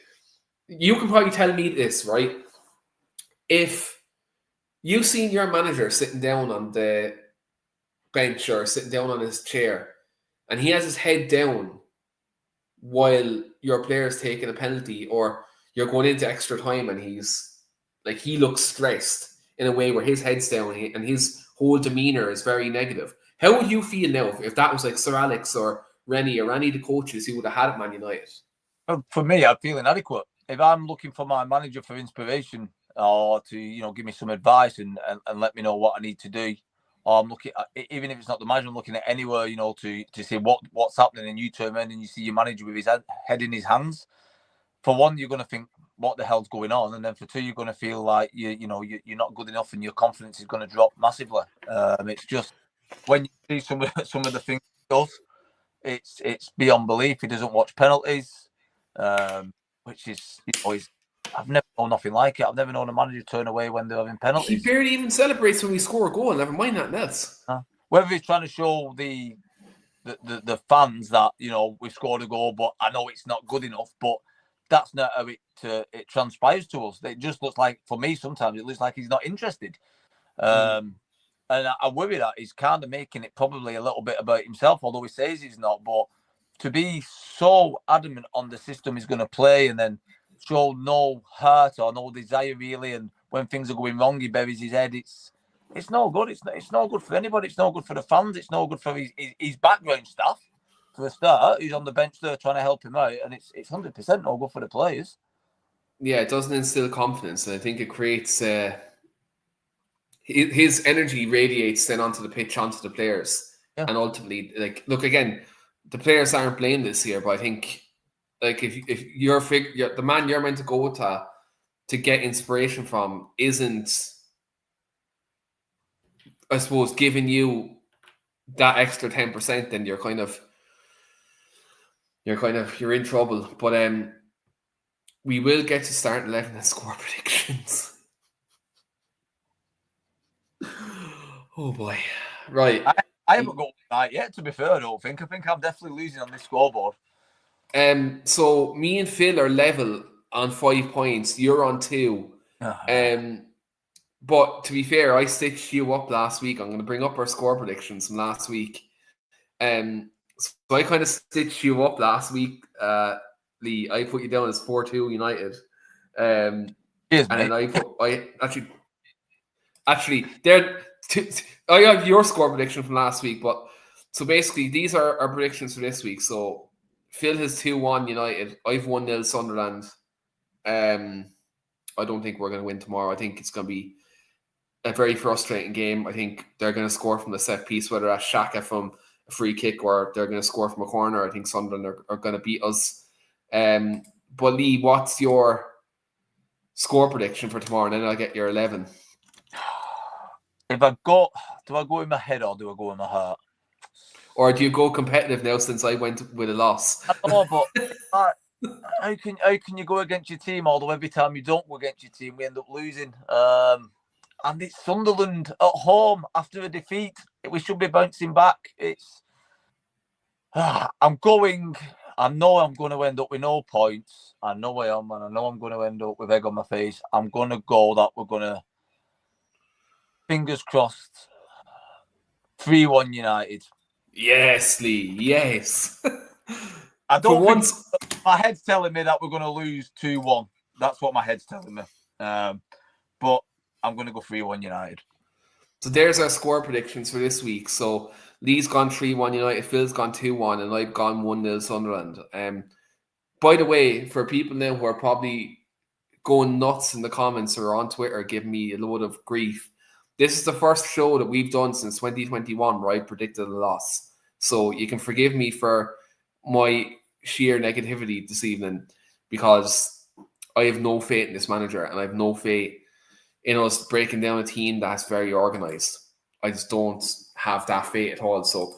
you can probably tell me this, right? If you've seen your manager sitting down on the bench or sitting down on his chair and he has his head down while your player's taking a penalty or you're going into extra time and he's like, he looks stressed in a way where his head's down and his whole demeanour is very negative. How would you feel now if that was like Sir Alex or Rennie or any of the coaches who would have had at Man United? Well, for me, I'd feel inadequate. If I'm looking for my manager for inspiration or to, give me some advice and let me know what I need to do, or I'm looking at, even if it's not the manager, I'm looking at anywhere, to see what's happening, and you turn around and you see your manager with his head in his hands. For one, you're going to think, what the hell's going on? And then for two, you're going to feel like you're not good enough, and your confidence is going to drop massively. It's just when you see some of the things he does, it's beyond belief. He doesn't watch penalties, which is I've never known nothing like it. I've never known a manager turn away when they're having penalties. He barely even celebrates when we score a goal. Never mind that else. Whether he's trying to show the fans that we've scored a goal, but I know it's not good enough, but that's not how it transpires to us. It just looks like, for me, sometimes it looks like he's not interested. And I worry that he's kind of making it probably a little bit about himself, although he says he's not. But to be so adamant on the system he's going to play and then show no heart or no desire really, and when things are going wrong, he buries his head. It's no good. It's no good for anybody. It's no good for the fans. It's no good for his background staff. For a start, he's on the bench there trying to help him out, and it's 100% no good for the players. Yeah, it doesn't instill confidence, and I think it creates his energy radiates then onto the pitch, onto the players, and ultimately, like, look again, the players aren't blamed this year, but I think, like, if you're the man you're meant to go to get inspiration from isn't, I suppose, giving you that extra 10%, then you're in trouble. But we will get to start 11 and score predictions. Oh boy. Right. I haven't got that yet, to be fair, I don't think. I think I'm definitely losing on this scoreboard. So me and Phil are level on 5 points. You're on 2. But to be fair, I stitched you up last week. I'm going to bring up our score predictions from last week. So I kind of stitched you up last week, Lee. I put you down as 4-2 United. Cheers, and then actually there. I have your score prediction from last week, but so basically these are our predictions for this week. So Phil has 2-1 United. I've 1-0 Sunderland. I don't think we're going to win tomorrow. I think it's going to be a very frustrating game. I think they're going to score from the set piece, whether that's Xhaka from a free kick or they're going to score from a corner. I think Sunderland are going to beat us. But Lee, what's your score prediction for tomorrow? And then I'll get your 11. Do I go in my head or do I go in my heart? Or do you go competitive now since I went with a loss? I know, but how can you go against your team? Although every time you don't go against your team, we end up losing. And it's Sunderland at home after a defeat. We should be bouncing back. I know I'm going to end up with no points. I know I am, and I know I'm going to end up with egg on my face. I'm going to go that we're going to, fingers crossed, 3-1 United. Yes, Lee. Yes. I don't think my head's telling me that we're going to lose 2-1. That's what my head's telling me. But I'm going to go 3-1 United. So there's our score predictions for this week. So Lee's gone 3-1 United, Phil's gone 2-1, and I've gone 1-0 Sunderland. By the way, for people now who are probably going nuts in the comments or on Twitter giving me a load of grief, this is the first show that we've done since 2021 where I predicted a loss. So you can forgive me for my sheer negativity this evening, because I have no faith in this manager, and I have no faith in us breaking down a team that's very organised. I just don't have that faith at all. So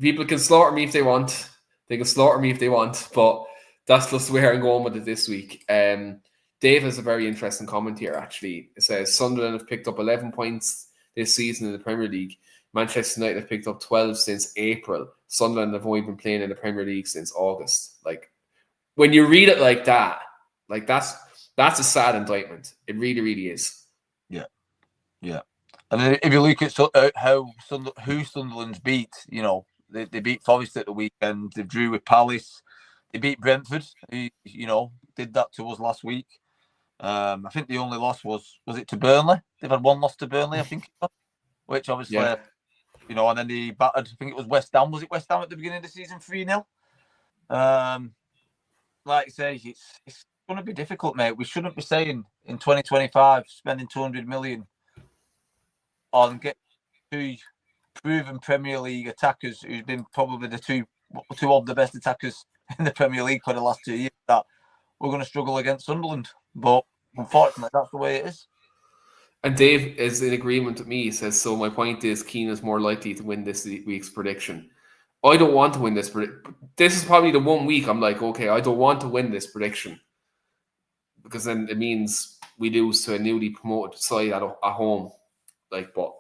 people can slaughter me if they want. They can slaughter me if they want, but that's just where I'm going with it this week. Dave has a very interesting comment here, actually. It says, Sunderland have picked up 11 points this season in the Premier League. Manchester United have picked up 12 since April. Sunderland have only been playing in the Premier League since August. Like, when you read it like that, like that's a sad indictment. It really, really is. Yeah. Yeah. And if you look at who Sunderland's beat, you know, they beat Forest at the weekend. They drew with Palace. They beat Brentford, who, you know, did that to us last week. I think the only loss was it to Burnley? They've had one loss to Burnley, I think, which obviously, you know, and then they battered, I think it was West Ham. Was it West Ham at the beginning of the season, 3-0? Like I say, it's going to be difficult, mate. We shouldn't be saying in 2025 spending 200 million on get two proven Premier League attackers who's been probably the two of the best attackers in the Premier League for the last 2 years, that we're going to struggle against Sunderland. But unfortunately, that's the way it is. And Dave is in agreement with me. He says, so my point is Keane is more likely to win this week's prediction. I don't want to win this prediction. This is probably the 1 week I'm like, okay, I don't want to win this prediction, because then it means we lose to a newly promoted side at home. Like, but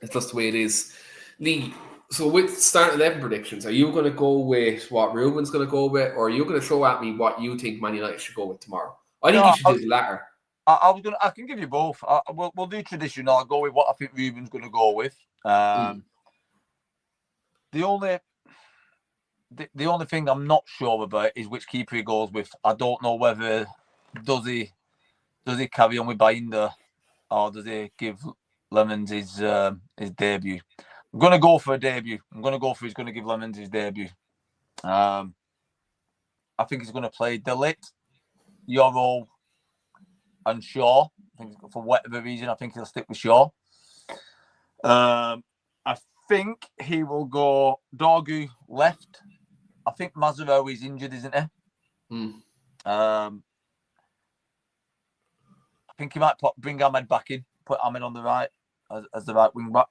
it's just the way it is. Lee, so with start 11 predictions, are you going to go with what Ruben's going to go with, or are you going to throw at me what you think Man United should go with tomorrow? I think you should do the latter. I can give you both. We'll do traditional. I'll go with what I think Ruben's going to go with. The only thing I'm not sure about is which keeper he goes with. I don't know whether does he carry on with Binder, or does he give Lemons his debut. I'm going to go for a debut. He's going to give Lemons his debut. I think he's going to play De Ligt, Yoro, and Shaw. I think for whatever reason, I think he'll stick with Shaw. I think he will go Dorgu left. I think Mazaro is injured, isn't he? I think he might bring Ahmed back in, put Ahmed on the right as the right wing back.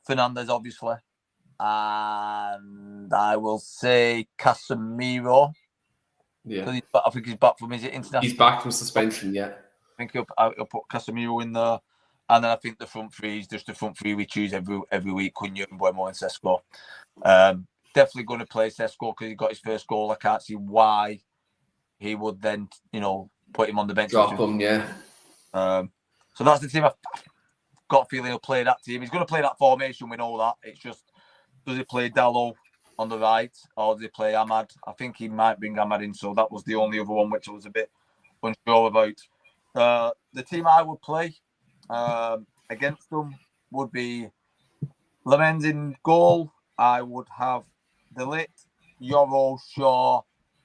Fernandez, obviously. And I will say Casemiro. Yeah. I think he's back from his international. He's back from suspension, yeah. I think he'll put Casemiro in there. And then I think the front three is just the front three we choose every week. Cunha, Mbeumo and Sesko. Definitely going to play Sesko because he got his first goal. I can't see why he would then, you know, put him on the bench. Drop him, yeah. So that's the team. I've got a feeling he'll play that team. He's going to play that formation. We know that. It's just, does he play Dallo on the right, or does he play Ahmad? I think he might bring Ahmad in. So that was the only other one which I was a bit unsure about. The team I would play against them would be Lemens in goal. I would have De Ligt, Yoro, Shaw,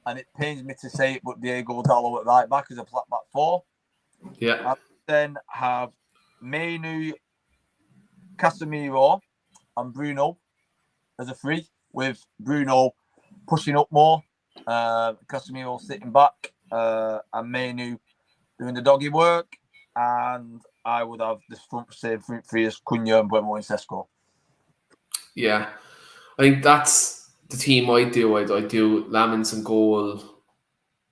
and it pains me to say it, but Diego Dallo at right back as a flat back four. Yeah. And then have Mainu, Casemiro, and Bruno as a three, with Bruno pushing up more, Casemiro sitting back, and Mainu doing the doggy work. And I would have this front three as Cunha and Mbeumo and Sesko. Yeah, I think that's the team I do. I do Lamens in goal.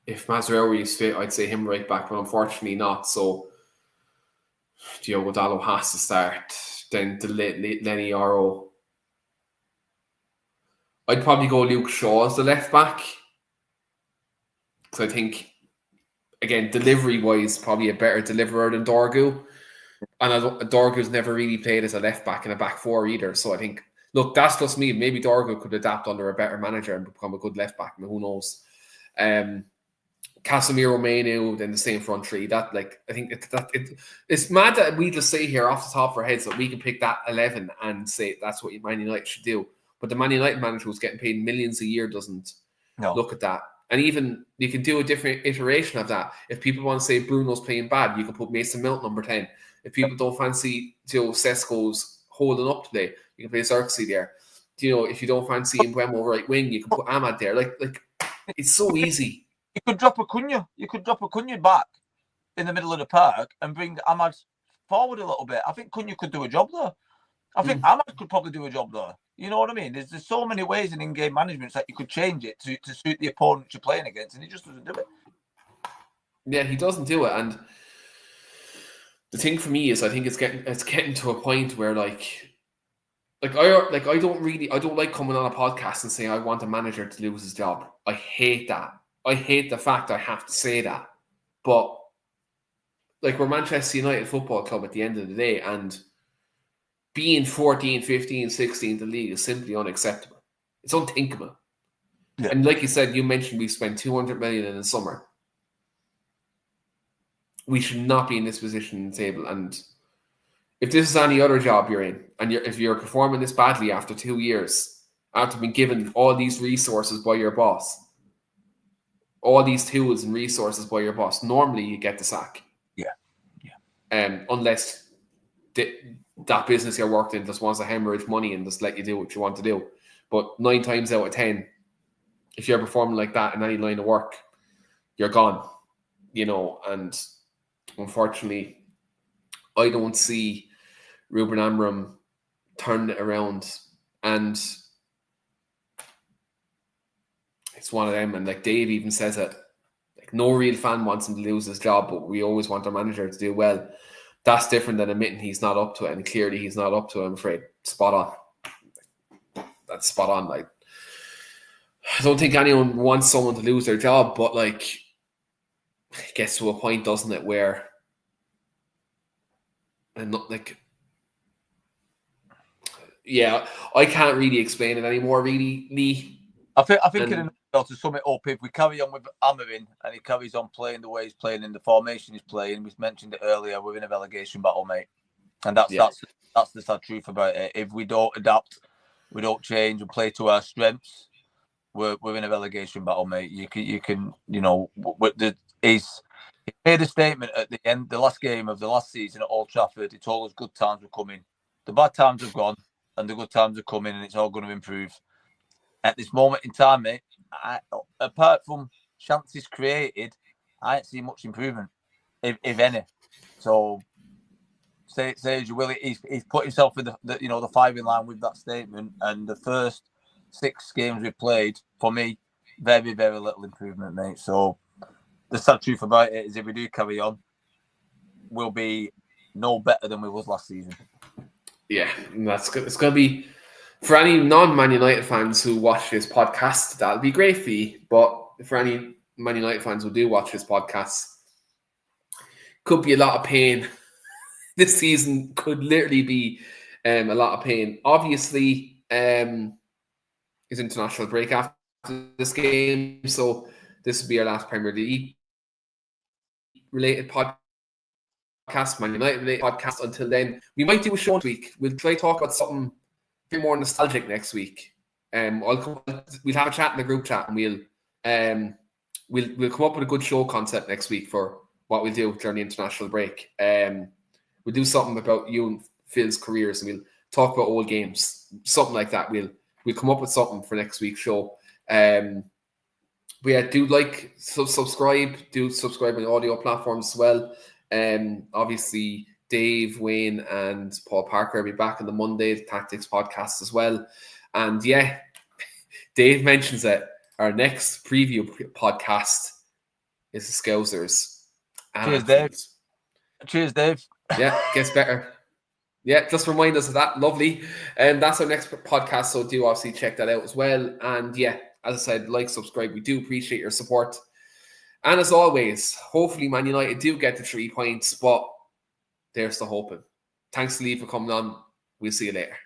If Mazraoui is fit, I'd say him right back, but unfortunately not. So Diogo Dallo has to start. Then Lenny Yoro. I'd probably go Luke Shaw as the left back, because I think, again, delivery-wise, probably a better deliverer than Dorgu. And Dorgu's never really played as a left back in a back four either. So I think, look, that's just me. Maybe Dorgu could adapt under a better manager and become a good left back. I mean, who knows? Casemiro, Manu, then the same front three. That I think it's mad that we just say here off the top of our heads that we can pick that 11 and say that's what Man United should do. But the Man United manager who's getting paid millions a year doesn't look at that. And even you can do a different iteration of that. If people want to say Bruno's playing bad, you can put Mason Mount number 10. If people don't fancy Joe Sesko's holding up today, you can play Xerxes there. If you don't fancy Mbeumo right wing, you can put Ahmad there. Like it's so easy. You could drop a Cunha. You could drop a Cunha back in the middle of the park and bring Ahmad forward a little bit. I think Cunha could do a job there. I think Ahmad could probably do a job there. You know what I mean? There's so many ways in in-game management that you could change it to suit the opponent you're playing against, and he just doesn't do it. Yeah, he doesn't do it. And the thing for me is, I think it's getting to a point where I don't like coming on a podcast and saying I want a manager to lose his job. I hate that. I hate the fact I have to say that. But we're Manchester United Football Club at the end of the day, and being 14, 15, 16 in the league is simply unacceptable. It's unthinkable. Yeah. And like you said, you mentioned we spent 200 million in the summer. We should not be in this position in the table. And if this is any other job you're in, and if you're performing this badly after 2 years, after being given all these resources by your boss, all these tools and resources by your boss, normally you get the sack. Yeah. Unless that business you're working in just wants to hemorrhage money and just let you do what you want to do. But 9 times out of 10, if you're performing like that in any line of work, you're gone. And unfortunately, I don't see Ruben Amorim turning it around. And it's one of them. And Dave even says it. No real fan wants him to lose his job, but we always want our manager to do well. That's different than admitting he's not up to it. And clearly he's not up to it, I'm afraid. Spot on. That's spot on. I don't think anyone wants someone to lose their job, but it gets to a point, doesn't it, where and not I can't really explain it anymore, really, Lee. I think to sum it up, if we carry on with Amorim and he carries on playing the way he's playing in the formation he's playing, we've mentioned it earlier, we're in a relegation battle, mate. And that's the sad truth about it. If we don't adapt, we don't change and play to our strengths, we're in a relegation battle, mate. He made a statement at the end, the last game of the last season at Old Trafford. He told us good times were coming. The bad times have gone and the good times are coming, and it's all going to improve. At this moment in time, mate, apart from chances created, I ain't seen much improvement, if any. So, say as you will, he's put himself in the firing line with that statement. And the first 6 games we played, for me, very, very little improvement, mate. So, the sad truth about it is, if we do carry on, we'll be no better than we was last season. Yeah, that's good. It's going to be, for any non-Man United fans who watch this podcast, that'll be great for you. But for any Man United fans who do watch this podcast, could be a lot of pain. This season could literally be a lot of pain. Obviously, it's international break after this game, so this will be our last Premier League related podcast, Man United related podcast. Until then, we might do a show next week. We'll try to talk about something a bit more nostalgic next week. We'll have a chat in the group chat, and we'll come up with a good show concept next week for what we'll do during the international break. We'll do something about you and Phil's careers, and we'll talk about old games, something like that. We'll come up with something for next week's show. But yeah, subscribe on audio platforms as well. Obviously, Dave, Wayne, and Paul Parker will be back on the Monday, the Tactics podcast as well. And yeah, Dave mentions that our next preview podcast is the Scousers. Cheers, Dave. Cheers, Dave. Yeah, gets better. Yeah, just remind us of that. Lovely. And that's our next podcast, so do obviously check that out as well. And yeah, as I said, subscribe. We do appreciate your support. And as always, hopefully Man United do get the 3 points, but there's the hoping. Thanks, Lee, for coming on. We'll see you later.